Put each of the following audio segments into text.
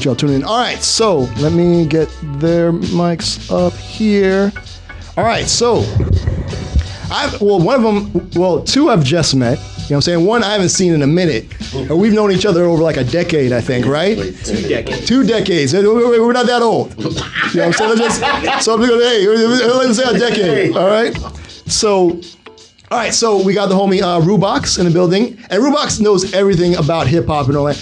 appreciate y'all tuning in. All right, so let me get their mics up here. All right, so two I've just met. You know what I'm saying? One I haven't seen in a minute. We've known each other over like a decade, I think, right? 2 decades. 2 decades. We're not that old. You know what I'm saying? Let's say a decade. All right? So, all right, so we got the homie Rubox in the building. And Rubox knows everything about hip-hop and all that.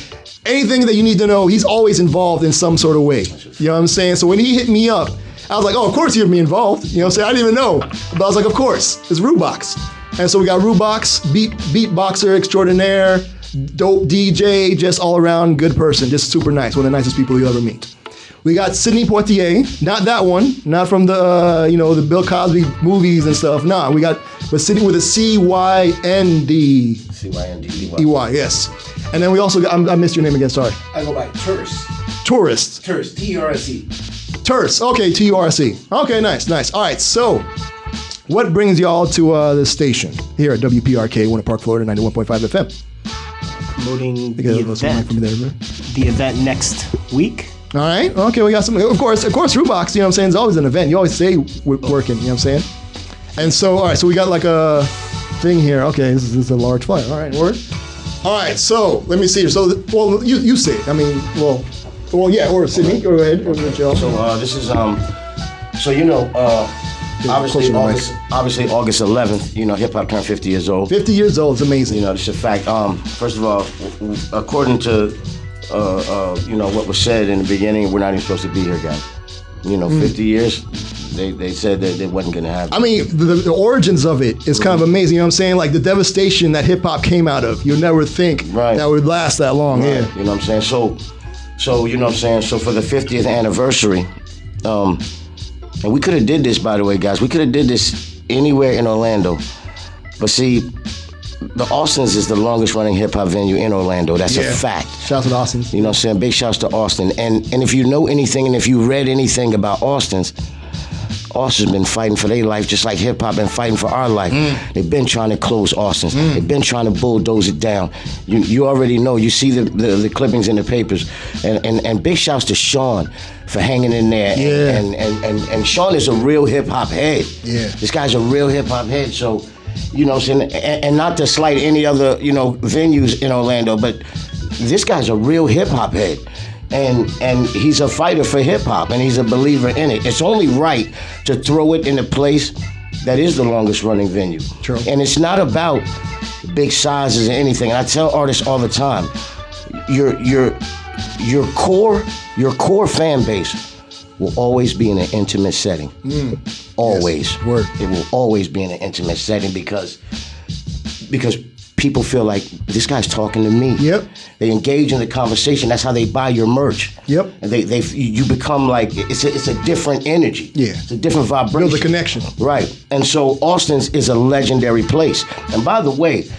Anything that you need to know, he's always involved in some sort of way. You know what I'm saying? So when he hit me up, I was like, oh, of course you'll be involved. You know what I'm saying? I didn't even know. But I was like, of course, it's Rubox. And so we got Rubox, beatboxer extraordinaire, dope DJ, just all around good person, just super nice, one of the nicest people you'll ever meet. We got Cydney Poitier, not that one, not from the the Bill Cosby movies and stuff. Nah, but Cydney with a C-Y-N-D. C-Y-N-D-E-Y, yes. And then we also got, I missed your name again, sorry. I go by Terse. Tourist. Terse, T-E-R-S-E. Terse, okay, T-U-R-C. Okay, nice. All right, so what brings y'all to this station here at WPRK, Winter Park, Florida, 91.5 FM? Promoting the event next week. All right, okay, we got some, of course, Rubox, you know what I'm saying, is always an event. You always say we're working, you know what I'm saying? And so, all right, so we got like a thing here. Okay, this is a large flyer. All right, word. All right, so let me see. So, well, you say it. I mean, well, yeah, or Cydney, go ahead. So this is, obviously August 11th, hip hop turned 50 years old. 50 years old, it's amazing. It's a fact. First of all, according to, what was said in the beginning, we're not even supposed to be here, guys. 50 years, they said that it wasn't going to happen. I mean, the origins of it is kind of amazing, you know what I'm saying? Like the devastation that hip hop came out of, you'll never think that would last that long, right. Yeah. You know what I'm saying? So, you know what I'm saying? So for the 50th anniversary, and we could have did this, by the way, guys. We could have did this anywhere in Orlando. But see, the Austin's is the longest running hip hop venue in Orlando. That's a fact. Shouts to Austin's. You know what I'm saying? Big shouts to Austin. And if you know anything and if you read anything about Austin's been fighting for their life just like hip hop been fighting for our life. They've been trying to close Austin's. They've been trying to bulldoze it down. You already know. You see the clippings in the papers. And big shouts to Sean for hanging in there. Yeah. And Sean is a real hip hop head. Yeah. This guy's a real hip hop head. So, you know what I'm saying? And not to slight any other, venues in Orlando, but this guy's a real hip hop head. And he's a fighter for hip hop and he's a believer in it. It's only right to throw it in a place that is the longest running venue. True. And it's not about big sizes or anything. And I tell artists all the time, your core fan base will always be in an intimate setting. Always. Yes. Word. It will always be in an intimate setting because people feel like this guy's talking to me. Yep. They engage in the conversation. That's how they buy your merch. Yep. And you become like it's a different energy. Yeah. It's a different vibration. Build a connection. Right. And so Austin's is a legendary place. And by the way,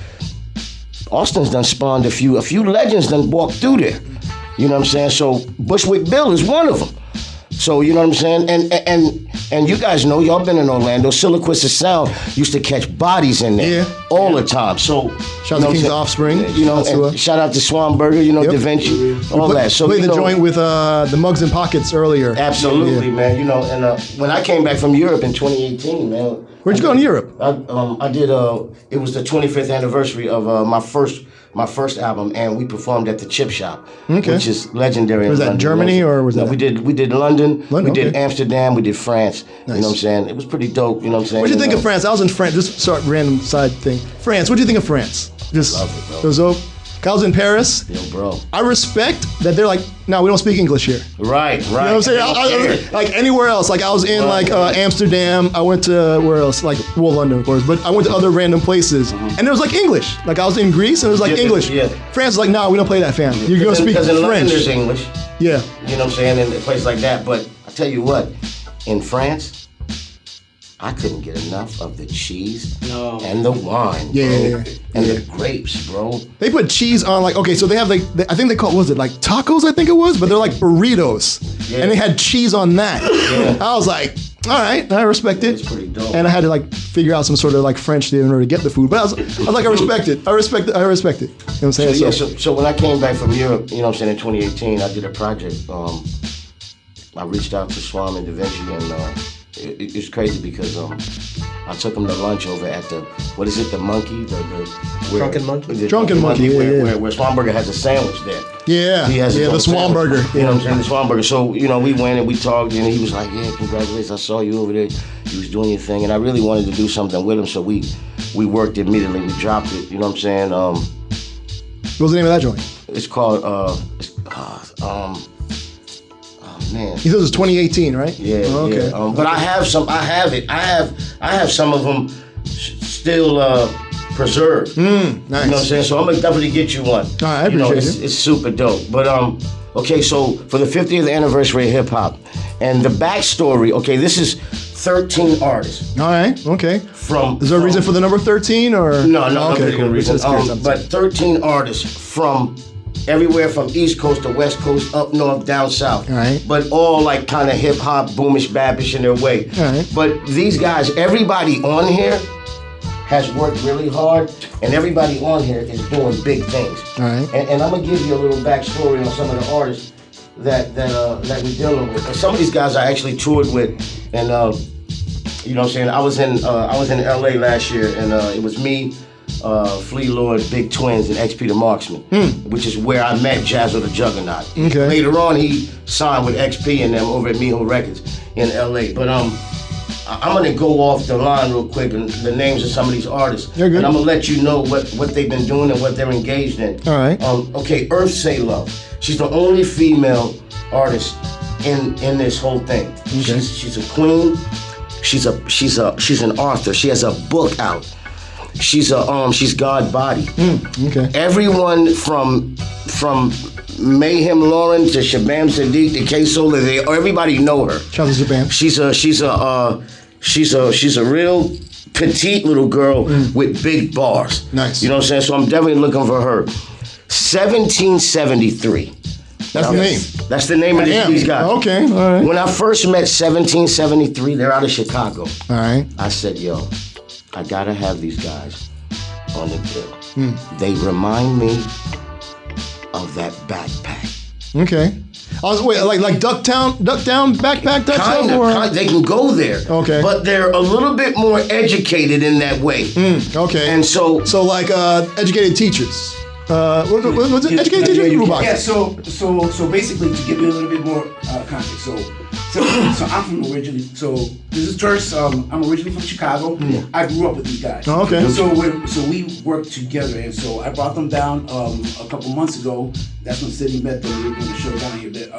Austin's done spawned a few legends done walked through there. You know what I'm saying? So Bushwick Bill is one of them. So you know what I'm saying? And you guys know, y'all been in Orlando, Siliquist of Sound used to catch bodies in there all the time. So shout out to King's Offspring. And shout out to Swanberger, Da Vinci, all that. So played the joint with the Mugs and Pockets earlier. Absolutely, man. And when I came back from Europe in 2018, man. Where'd you go in Europe? I did it was the 25th anniversary of my first album, and we performed at the Chip Shop, which is legendary. Was that London. Germany or was that? We did London, we did okay. Amsterdam, we did France. Nice. You know what I'm saying? It was pretty dope. You know what I'm saying? What'd you think of France? I was in France. Just sort of random side thing. France. What'd you think of France? Just love it, bro. It was dope. I was in Paris. Yo, bro. I respect that they're like, no, we don't speak English here. Right. You know what I'm saying? I like anywhere else. Like I was in Amsterdam. I went to where else? London, of course. But I went to other random places, and there was like English. Like I was in Greece, and it was like English. Yeah. France is like, no, we don't play that, fam. You're gonna speak French. French. There's English. Yeah. You know what I'm saying? In a place like that. But I tell you what, in France, I couldn't get enough of the cheese and the wine, and the grapes, bro. They put cheese on so they have I think they call it, was it like tacos? I think it was, but they're like burritos, and they had cheese on that. I was like, All right, I respect it. It's pretty dope. And I had to like figure out some sort of like French in order to get the food. But I was like, I respect it. I respect it. You know what I'm saying? So when I came back from Europe, you know what I'm saying, in 2018, I did a project. I reached out to Swam and Da Vinci, and it's crazy because I took them to lunch over at the, what is it, the Monkey? Drunken Monkey? Drunken Monkey, where Swanberger has a sandwich there. Yeah, He has the Swan Burger. You know what I'm saying, the Swan Burger. So, you know, we went and we talked, and he was like, yeah, congratulations, I saw you over there. You was doing your thing, and I really wanted to do something with him, so we worked immediately. We dropped it, you know what I'm saying? What was the name of that joint? It's called, man. He says it's 2018, right? Yeah. Oh, okay. Yeah. But I have some some of them still preserved. Nice. You know what I'm saying? So I'm gonna definitely get you one. All right, I appreciate it. It's super dope. But okay, so for the 50th anniversary of hip hop, and the backstory. Okay, this is 13 artists. All right. Okay. Is there a reason for the number 13 or? No, okay, particular reason. But 13 artists from everywhere from East Coast to West Coast, up north, down south. All right. But all like kind of hip hop, boomish, babish in their way. All right. But these guys, everybody on here has worked really hard, and everybody on here is doing big things. All right. And I'm gonna give you a little backstory on some of the artists that we're dealing with. And some of these guys I actually toured with, and you know what I'm saying. I was in LA last year, and it was me, Flea Lord, Big Twins, and XP the Marksman, which is where I met Jazzo the Juggernaut. Okay. Later on, he signed with XP and them over at Miho Records in LA. But I'm gonna go off the line real quick and the names of some of these artists. You're good. And I'm gonna let you know what they've been doing and what they're engaged in. All right. Okay, Earth Say Love. She's the only female artist in this whole thing. Okay. She's a queen. She's an author. She has a book out. She's God Body. Okay. Everyone from Mayhem Lauren to Shabam Sadiq to K Soul, everybody know her. Shout out to Shabam. She's a real petite little girl with big bars. Nice. You know what I'm saying? So I'm definitely looking for her. 1773. That's the name. That's the name of these guys. Okay, all right. When I first met 1773, they're out of Chicago. All right. I said, yo, I gotta have these guys on the bill. They remind me of that backpack. Okay. Wait, like Ducktown backpack type Kind stuff? of. They can go there. Okay. But they're a little bit more educated in that way. Okay. And so like educated teachers. What's it? Educated teachers? Rubox. Yeah, so basically to give you a little bit more context. So I'm from originally. So this is Terse. I'm originally from Chicago. I grew up with these guys. Oh, okay. So we worked together, and so I brought them down a couple months ago. That's when Cydney met them. We were doing the show down here. But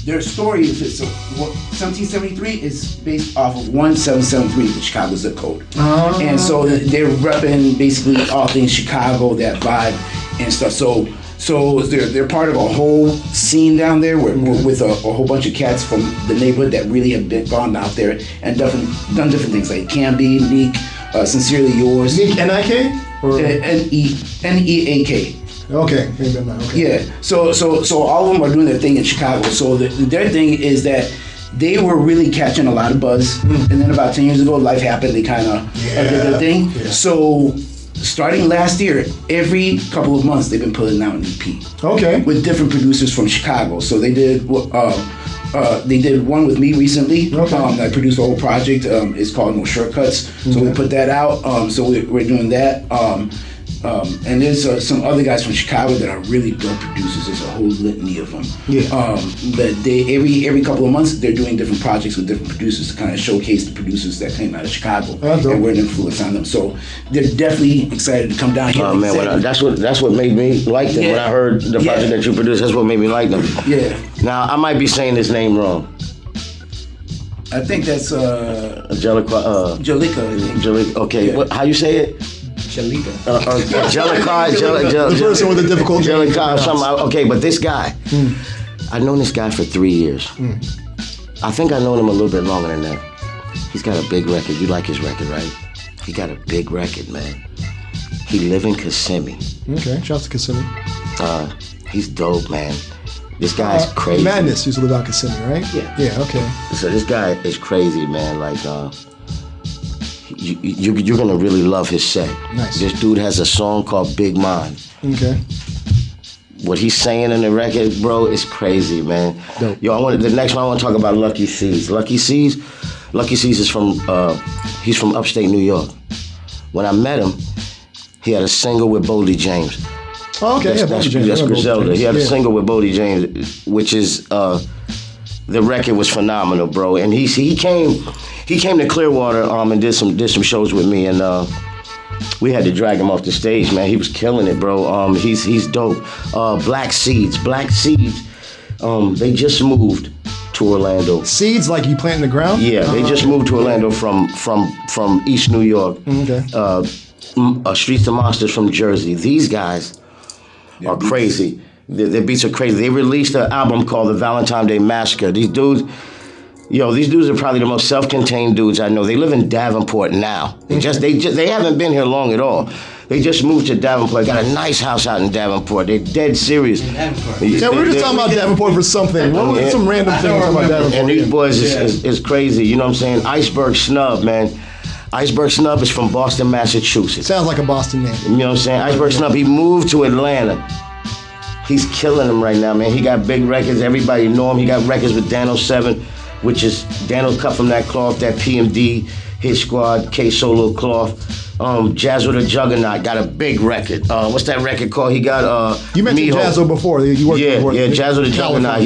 their story is this: so 1773 is based off of 1773, the Chicago zip code. And so they're repping basically all things Chicago, that vibe and stuff. So they're part of a whole scene down there with a whole bunch of cats from the neighborhood that really have gone out there and done different things like Can Be, Neek, Sincerely Yours. Neek, N-I-K? Or? N-E-A-K. Okay, maybe I'm not. Okay. Yeah, so all of them are doing their thing in Chicago. So their thing is that they were really catching a lot of buzz. And then about 10 years ago, life happened. They kind of did their thing. Yeah. So starting last year, every couple of months, they've been putting out an EP. Okay. With different producers from Chicago. So they did one with me recently. Okay. I produced a whole project. It's called No Shortcuts. So we put that out. So we're doing that. And there's some other guys from Chicago that are really dope producers. There's a whole litany of them. Yeah. But they every couple of months they're doing different projects with different producers to kind of showcase the producers that came out of Chicago and we're an influence on them. So they're definitely excited to come down here. Oh man, that's what made me like them. When I heard the project that you produced, that's what made me like them. Yeah. Now I might be saying his name wrong. I think that's Jalika. Jalika. Okay. Yeah. How you say it? Jalika. The person with the difficult name. Okay, but this guy, I've known this guy for 3 years. I think I've known him a little bit longer than that. He's got a big record. You like his record, right? He got a big record, man. He live in Kissimmee. Okay, shout out to Kissimmee. He's dope, man. This guy's crazy. Madness used to live out Kissimmee, right? Yeah. Yeah, okay. So this guy is crazy, man. Like, you're gonna really love his set. Nice. This dude has a song called Big Mind. Okay. What he's saying in the record, bro, is crazy, man. Dope. Yo, the next one I want to talk about Lucky C's. Lucky C's is from he's from upstate New York. When I met him, he had a single with Boldy James. Oh, okay. That's Griselda. He had a single with Boldy James, which is the record was phenomenal, bro. And he came to Clearwater and did some shows with me, and we had to drag him off the stage, man. He was killing it, bro. He's dope. Black Seeds. They just moved to Orlando. Seeds like you plant in the ground? Yeah, they just moved to Orlando from East New York. Okay. Streets of Monsters from Jersey. These guys are crazy. Their beats are crazy. They released an album called The Valentine Day Massacre. These dudes are probably the most self-contained dudes I know. They live in Davenport now. They haven't been here long at all. They just moved to Davenport. Got a nice house out in Davenport. They're dead serious. Yeah, we were just talking about Davenport for something. What was some random thing about Davenport? And these boys is crazy. You know what I'm saying? Iceberg Snub, man. Iceberg Snub is from Boston, Massachusetts. Sounds like a Boston name. You know what I'm saying? Iceberg Snub, he moved to Atlanta. He's killing them right now, man. He got big records. Everybody know him. He got records with Dano 7, which is Dano's cut from that cloth, that PMD, Hit Squad, K-Solo cloth. Jazzo the Juggernaut got a big record. What's that record called? He got You mentioned Miho. Jazzo before. You worked before. Yeah, Jazzo the Juggernaut.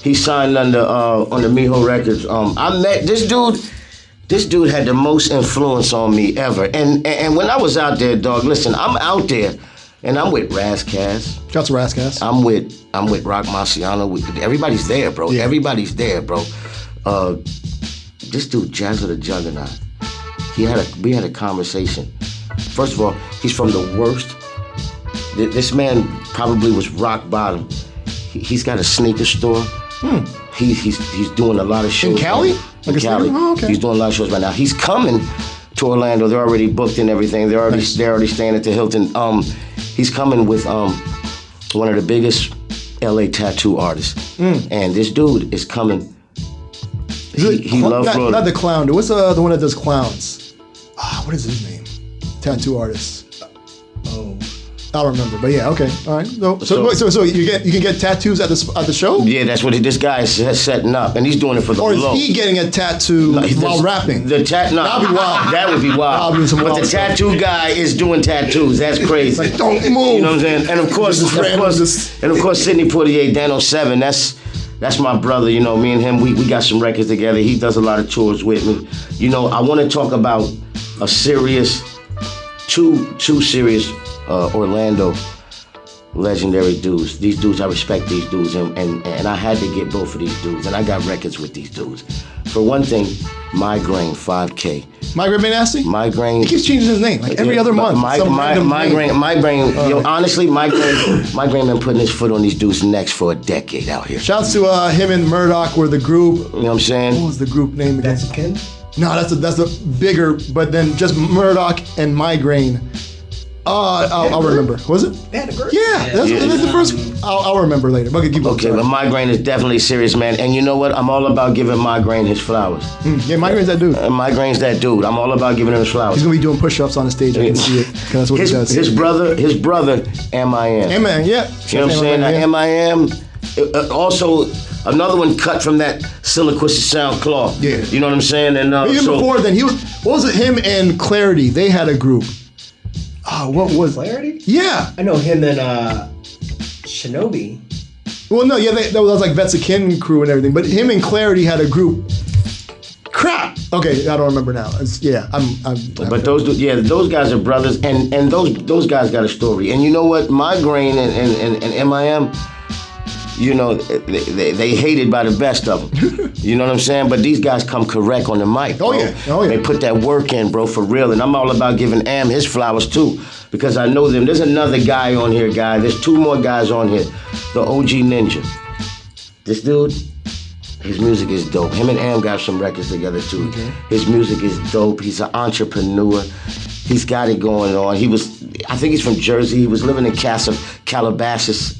He's signed under on the Miho Records. I met this dude. This dude had the most influence on me ever. And when I was out there, dog, listen, I'm out there and I'm with Razzcast. Shouts to Razzcast. I'm with Rock Marciano. Everybody's there, bro. Yeah. Everybody's there, bro. This dude, Jazzo the Juggernaut, we had a conversation. First of all, he's from the worst. This man probably was rock bottom. He's got a sneaker store. He's doing a lot of shows. In Cali? In Cali. Oh, okay. He's doing a lot of shows right now. He's coming to Orlando. They're already booked and everything. They're already staying at the Hilton. He's coming with one of the biggest LA tattoo artists. And this dude is coming. He loves Florida. Not the clown. What's the one that does clowns? What is his name? Tattoo artist. I don't remember, but yeah, okay, all right. So you can get tattoos at the show? Yeah, that's what this guy is setting up, and he's doing it for the Or is blow. he getting a tattoo while rapping? That'd be wild. That would be wild. But the tattoo guy is doing tattoos. That's crazy. Like, don't move. You know what I'm saying? And of course, Cydney Poitier, Dano 7. That's my brother. You know, me and him, we got some records together. He does a lot of tours with me. You know, I want to talk about a serious, two serious Orlando legendary dudes. These dudes, I respect these dudes, and I had to get both of these dudes, and I got records with these dudes. For one thing, Migraine 5K. Migraine Been Nasty? Migraine. He keeps changing his name like every other month. Migraine. Yo, honestly, Migraine been putting his foot on these dudes' necks for a decade out here. Shouts to him and Murdoch were the group. You know what I'm saying? What was the group name again? That's Ken? No, that's the bigger, but then just Murdoch and Migraine. I'll remember. Was it? They had a group. Yeah, that's the first. I'll remember later. But keep Okay, but Migraine is definitely serious, man. And you know what? I'm all about giving Migraine his flowers. Yeah, Migraine's that dude. Migraine's that dude. I'm all about giving him his flowers. He's gonna be doing push-ups on the stage. I can see it. 'Cause that's what he does. His brother, M.I.M. M.I.M. Yeah. You know what I'm saying? Now, M.I.M. Also, another one cut from that Siliquistic Sound cloth. Yeah. You know what I'm saying? And even before then, what was it? Him and Clarity, they had a group. What was Clarity? Yeah. I know him and Shinobi. Well, no, yeah, that was like Vets Akin crew and everything. But him and Clarity had a group. Crap. Okay, I don't remember now. But those guys are brothers, and those guys got a story. And you know what? Migraine and M.I.M. You know, they hated by the best of them. You know what I'm saying? But these guys come correct on the mic, bro. Oh, yeah. They put that work in, bro, for real. And I'm all about giving Am his flowers, too, because I know them. There's another guy on here, guy. There's two more guys on here. The OG Ninja. This dude, his music is dope. Him and Am got some records together, too. Okay. His music is dope. He's an entrepreneur. He's got it going on. I think he's from Jersey. He was living in Calabasas,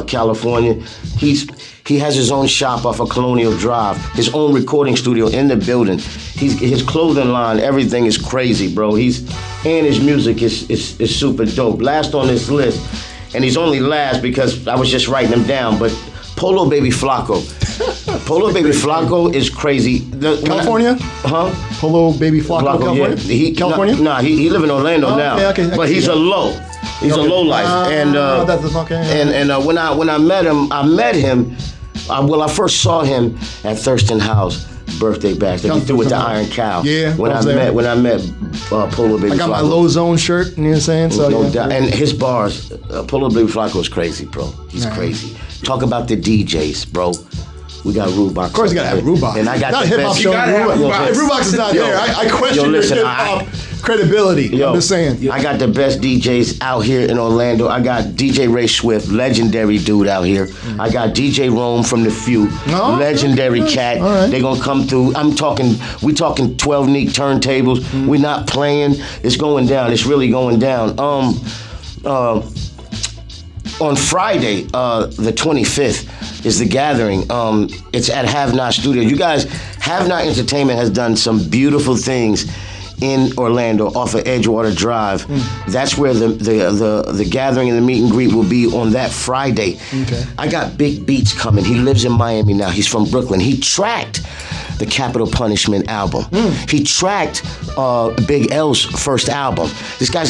California. He has his own shop off of Colonial Drive, his own recording studio in the building. His clothing line, everything is crazy, bro. And his music is super dope. Last on this list, and he's only last because I was just writing him down, but Polo Baby Flacco. Polo Baby Flacco is crazy. California? Polo Baby Flacco, California? Yeah. California? Nah, he live in Orlando now. Okay. But he's a low. He's a low life. That's okay. And when I met him, I first saw him at Thurston House birthday bash that he threw with the Iron Cow. Yeah. When I met Polo Baby Flacco. I got my Low Zone shirt, you know what I'm saying? So, no doubt. And his bars, Polo Baby Flacco is crazy, bro. He's crazy. Talk about the DJs, bro. We got Rubox. Of course, you gotta have Rubox. And I got the hip-hop best. show. If Rubox is not there, I question your hip-hop credibility. I'm just saying. I got the best DJs out here in Orlando. I got DJ Ray Swift, legendary dude out here. I got DJ Rome from The Few, legendary cat. Right. They gonna come through. We talking 12 neat turntables. We not playing. It's going down. It's really going down. On Friday, the 25th, is the gathering. It's at Have Not Studio. You guys, Have Not Entertainment has done some beautiful things in Orlando off of Edgewater Drive. That's where the gathering and the meet and greet will be on that Friday. Okay. I got Big Beats coming. He lives in Miami now. He's from Brooklyn. He tracked the Capital Punishment album. He tracked Big L's first album. This guy's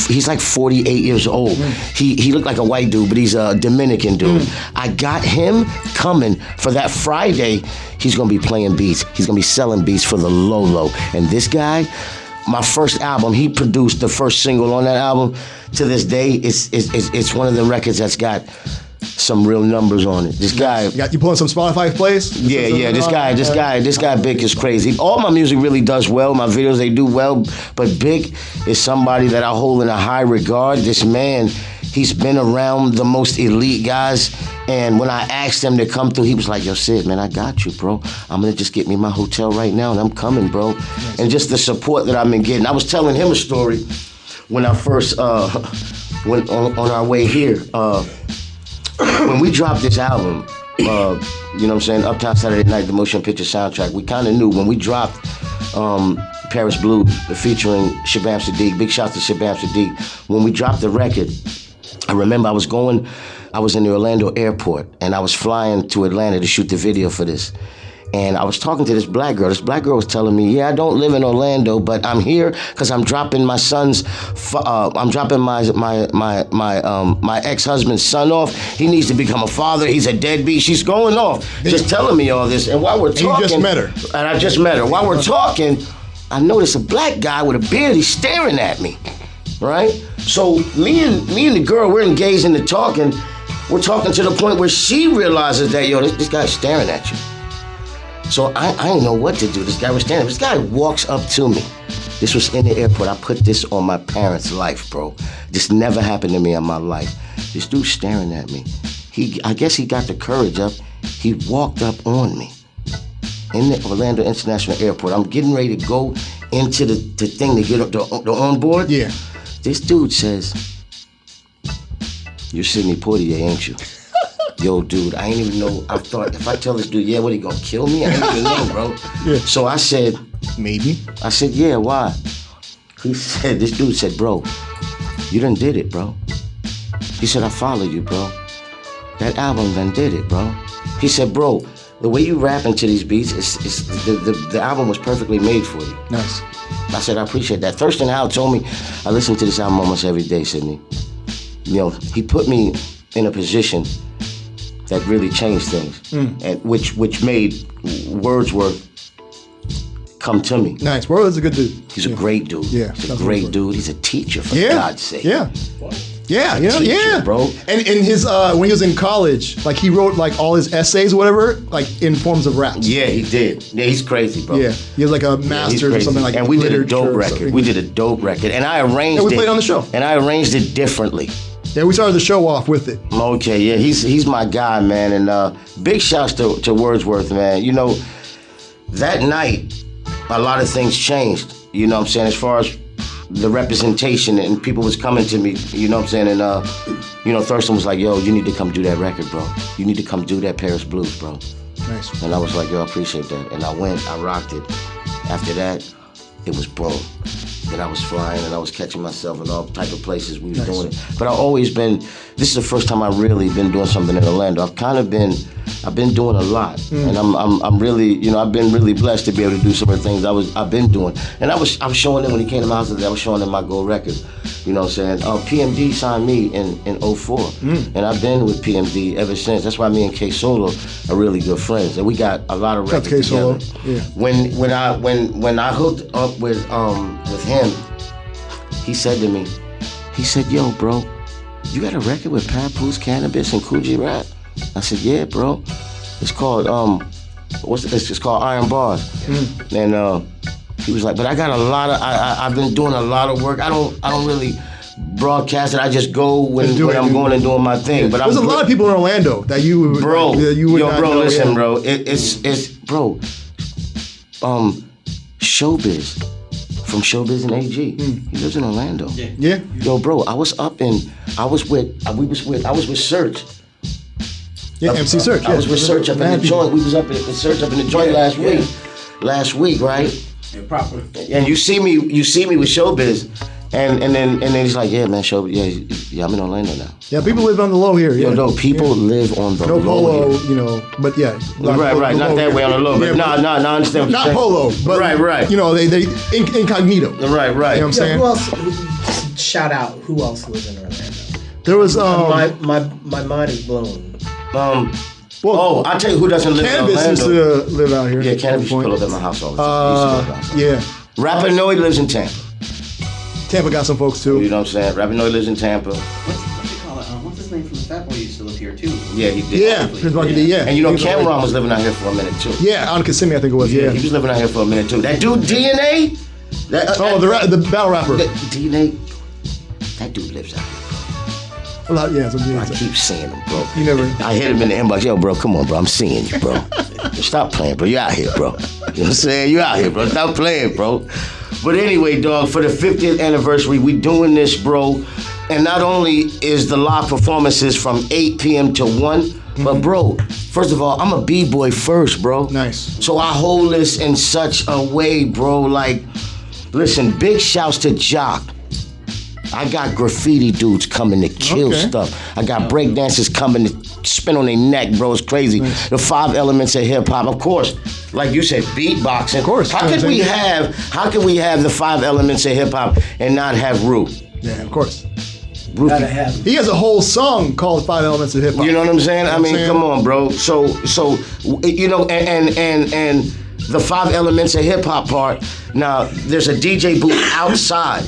he's like 48 years old. He looked like a white dude, but he's a Dominican dude. I got him coming for that Friday. He's gonna be playing beats. He's gonna be selling beats for the Lolo. And this guy, my first album, he produced the first single on that album. To this day, it's one of the records that's got some real numbers on it. This guy, you pulling some Spotify plays? Yeah. This guy Big is crazy. All my music really does well. My videos, they do well. But Big is somebody that I hold in a high regard. This man, he's been around the most elite guys. And when I asked him to come through, he was like, "Yo, Sid, man, I got you, bro. I'm gonna just get me my hotel right now, and I'm coming, bro." And just the support that I've been getting. I was telling him a story when I first went on our way here. When we dropped this album, you know what I'm saying, Uptown Saturday Night, the motion picture soundtrack, we kind of knew when we dropped Paris Blue featuring Shabam Sadiq, big shout to Shabam Sadiq. When we dropped the record, I remember I was in the Orlando airport and I was flying to Atlanta to shoot the video for this. And I was talking to this black girl. This black girl was telling me, "Yeah, I don't live in Orlando, but I'm here because I'm dropping my son's. I'm dropping my ex-husband's son off. He needs to become a father. He's a deadbeat." She's going off, just telling me all this. And while we're talking, you just met her. And I just met her. While we're talking, I noticed a black guy with a beard. He's staring at me, right? So me and the girl, we're engaged in the talking. We're talking to the point where she realizes that, yo, this guy's staring at you. So I didn't know what to do. This guy was standing. This guy walks up to me. This was in the airport. I put this on my parents' life, bro. This never happened to me in my life. This dude staring at me. I guess he got the courage up. He walked up on me in the Orlando International Airport. I'm getting ready to go into the thing to get up the onboard. Yeah. This dude says, "You're Cydney Poitier, ain't you?" Yo, dude, I ain't even know. I thought if I tell this dude, "Yeah, what, he gonna kill me?" I didn't even know, bro. Yeah. So I said, "Maybe." I said, "Yeah, why?" This dude said, "Bro, you done did it, bro." He said, "I follow you, bro. That album done did it, bro." He said, "Bro, the way you rap into these beats, the album was perfectly made for you." Nice. I said, "I appreciate that." Thurston Howell told me, I listen to this album almost every day, Cydney. You know, he put me in a position that really changed things, and which made Wordsworth come to me. Nice. Wordsworth's a good dude. He's a great dude. Yeah, he's a great dude. He's a teacher, for God's sake. Yeah. Yeah, you know, teacher, bro. And in his when he was in college, like he wrote like all his essays or whatever, like in forms of raps. Yeah, he did. Yeah, he's crazy, bro. Yeah, he has like a master's or something like that. And we did a dope record. We did a dope record, and I arranged it. Yeah, we played on the show. And I arranged it differently. Yeah, we started the show off with it. Okay, yeah, he's my guy, man, and big shouts to Wordsworth, man. You know, that night, a lot of things changed. You know what I'm saying? As far as the representation, and people was coming to me, you know what I'm saying? And Thurston was like, yo, you need to come do that record, bro. You need to come do that Paris Blues, bro. Nice. And I was like, yo, I appreciate that. And I went, I rocked it. After that, it was boom. Then I was flying and I was catching myself in all type of places we was doing it. But I've always been, this is the first time I've really been doing something in Orlando. I've been doing a lot. And I'm really, I've been really blessed to be able to do some of the things I've been doing. And I was showing them when he came to my house today, I was showing them my gold record. You know what I'm saying? PMD signed me in 04. And I've been with PMD ever since. That's why me and K Solo are really good friends. And we got a lot of records K Solo. together. Yeah. When I hooked up with him, he said to me, he said, yo, bro, you got a record with Papoose, Cannabis, and Coogee Rap? I said, yeah, bro. It's called it's called Iron Bars. And he was like, but I got a lot of I've been doing a lot of work. I don't really broadcast it. I just go when I'm going and doing my thing. But there's a lot of people in Orlando that you would bro. you would yo, not bro, know, listen, yeah. bro. It's bro. Showbiz. From Showbiz and AG. He lives in Orlando. Yeah. Yo, bro, I was with Search. Yeah, MC Search. I was with Search up in the joint. We was up in Search up in the joint last week, right? Yeah, proper. And you see me with Showbiz, and then he's like, yeah, man, Showbiz, yeah, I'm in Orlando now. Yeah, people live on the low here. Yeah. Yo, no, people live on the no low polo, here. But yeah. Right, not that way on the low, but no, I understand what not you're saying. polo, but right. They incognito. Right. You know what I'm saying? Who else? Shout out. Who else lives in Orlando? There was my mind is blown. I'll tell you who doesn't live in Orlando. Cannabis used to live out here. Yeah, Cannabis used to pull up at my house all the time. Yeah. Rapinoe lives in Tampa. Tampa got some folks too. You know what I'm saying? Rapinoe lives in Tampa. What's his name from the Fat Boy used to live here too? Yeah, he did. Yeah, Prince Marky D, yeah. And Cameron was living out here for a minute too. Yeah, on Kissimmee, I think it was. Yeah. He was living out here for a minute too. That dude DNA. The battle rapper. DNA. That dude lives out here. A lot, yeah. I keep seeing him, bro. You never. I hit him in the inbox. Yo, bro, come on, bro. I'm seeing you, bro. Stop playing, bro. You out here, bro. You know what I'm saying? You out here, bro. Stop playing, bro. But anyway, dog, for the 50th anniversary, we doing this, bro. And not only is the live performances from 8 p.m. to 1, but bro, first of all, I'm a B-boy first, bro. Nice. So I hold this in such a way, bro. Like, listen, big shouts to Jock. I got graffiti dudes coming to kill stuff. I got break dancers coming to spin on their neck, bro. It's crazy. Nice. The 5 elements of hip hop, of course. Like you said, beatboxing. Of course. How can we have the 5 elements of hip hop and not have Ru? Yeah, of course. Gotta have him. He has a whole song called 5 Elements of Hip Hop. You know what I'm saying? I mean, come on, bro. So and the 5 elements of hip hop part. Now, there's a DJ booth outside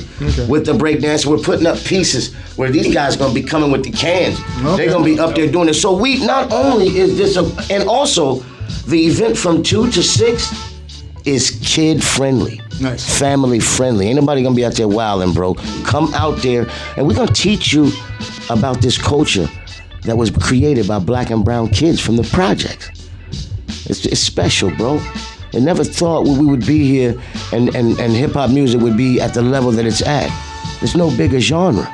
with the breakdance. We're putting up pieces where these guys gonna be coming with the cans. They're gonna be up there doing it. So we not only is this and also the event from 2 to 6 is kid friendly. Nice. Family friendly. Ain't nobody gonna be out there wilding, bro. Come out there and we're gonna teach you about this culture that was created by black and brown kids from the projects. It's special, bro. I never thought we would be here and hip-hop music would be at the level that it's at. There's no bigger genre.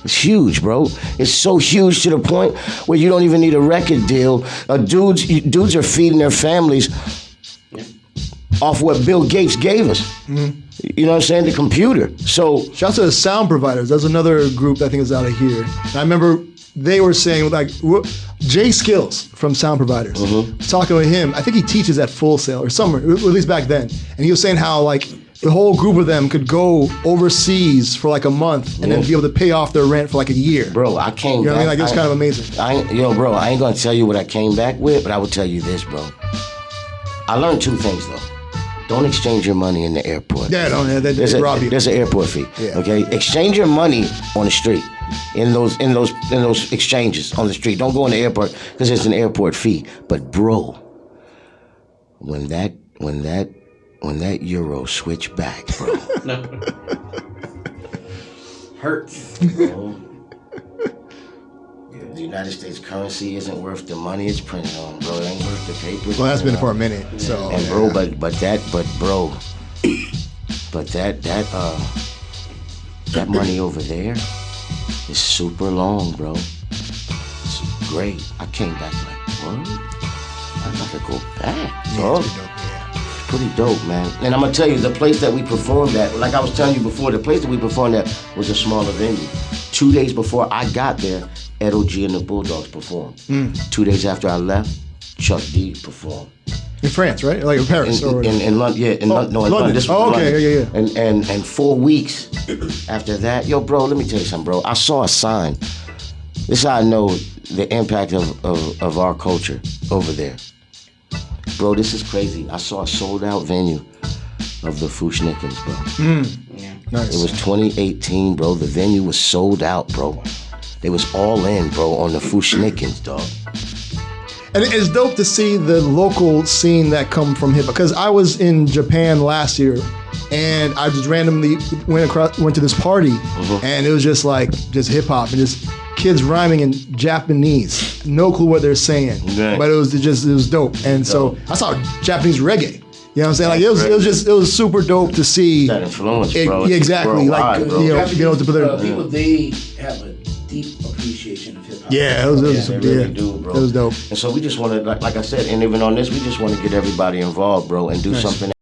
It's huge, bro. It's so huge to the point where you don't even need a record deal. Dudes are feeding their families off what Bill Gates gave us. You know what I'm saying? The computer. So shouts to the Sound Providers. That's another group that I think is out of here. And I remember they were saying, like, Jay Skills from Sound Providers, talking with him. I think he teaches at Full Sail or somewhere, at least back then. And he was saying how, like, the whole group of them could go overseas for like a month and then be able to pay off their rent for like a year. Bro, I came You know what I mean? back. Like, it was kind of amazing. Bro, I ain't gonna tell you what I came back with, but I will tell you this, bro. I learned 2 things, though. Don't exchange your money in the airport. Yeah, they rob you. There's an airport fee. Yeah. Okay, exchange your money on the street, in those exchanges on the street. Don't go in the airport because there's an airport fee. But bro, when that euro switch back, bro, hurts. Bro, the United States currency isn't worth the money it's printed on, bro. It ain't worth the paper. Well, that's been for a minute. So, and bro, but that money over there is super long, bro. It's great. I came back like, what? I gotta go back, dog. Pretty dope, man. And I'm gonna tell you, the place that we performed at, like I was telling you before, the place that we performed at was a smaller venue. 2 days before I got there, Ed O.G. and the Bulldogs performed. 2 days after I left, Chuck D performed. In France, right? Like in Paris? In London, yeah. In London. This was okay, London. yeah. And 4 weeks after that, yo, bro, let me tell you something, bro. I saw a sign. This is how I know the impact of our culture over there. Bro, this is crazy. I saw a sold-out venue of the Fushnikins, bro. Nice. It was 2018, bro. The venue was sold out, bro. They was all in, bro, on the Fushnikins, dog. And it's dope to see the local scene that come from hip hop. Because I was in Japan last year, and I just randomly went to this party, and it was just hip hop and just kids rhyming in Japanese. No clue what they're saying, Right. but it was dope. And so I saw Japanese reggae. You know what I'm saying? Like it was super dope to see. That influence, bro. Yeah, exactly. Worldwide, Like bro. you know, People, they have a deep appreciation of hip hop. Yeah, it was They really do, bro. It was dope. And so we just want to, like I said, and even on this, we just want to get everybody involved, bro, and do Nice. something